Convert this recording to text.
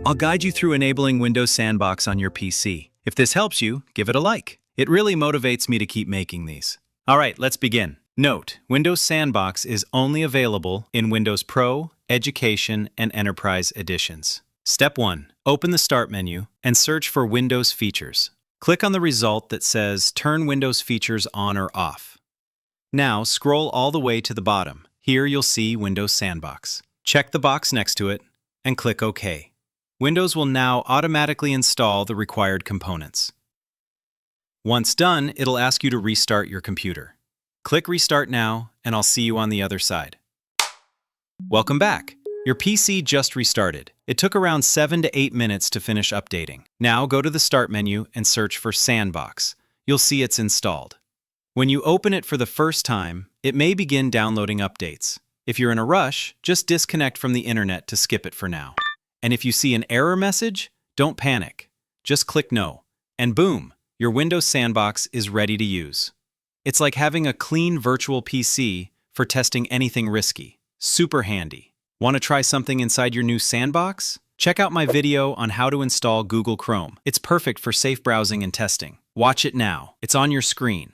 I'll guide you through enabling Windows Sandbox on your PC. If this helps you, give it a like. It really motivates me to keep making these. All right, let's begin. Note, Windows Sandbox is only available in Windows Pro, Education, and Enterprise editions. Step 1. Open the Start menu and search for Windows Features. Click on the result that says Turn Windows Features on or off. Now, scroll all the way to the bottom. Here you'll see Windows Sandbox. Check the box next to it and click OK. Windows will now automatically install the required components. Once done, it'll ask you to restart your computer. Click Restart Now, and I'll see you on the other side. Welcome back. Your PC just restarted. It took around 7 to 8 minutes to finish updating. Now go to the Start menu and search for Sandbox. You'll see it's installed. When you open it for the first time, it may begin downloading updates. If you're in a rush, just disconnect from the internet to skip it for now. And if you see an error message, don't panic. Just click No. And boom, your Windows Sandbox is ready to use. It's like having a clean virtual PC for testing anything risky. Super handy. Want to try something inside your new Sandbox? Check out my video on how to install Google Chrome. It's perfect for safe browsing and testing. Watch it now. It's on your screen.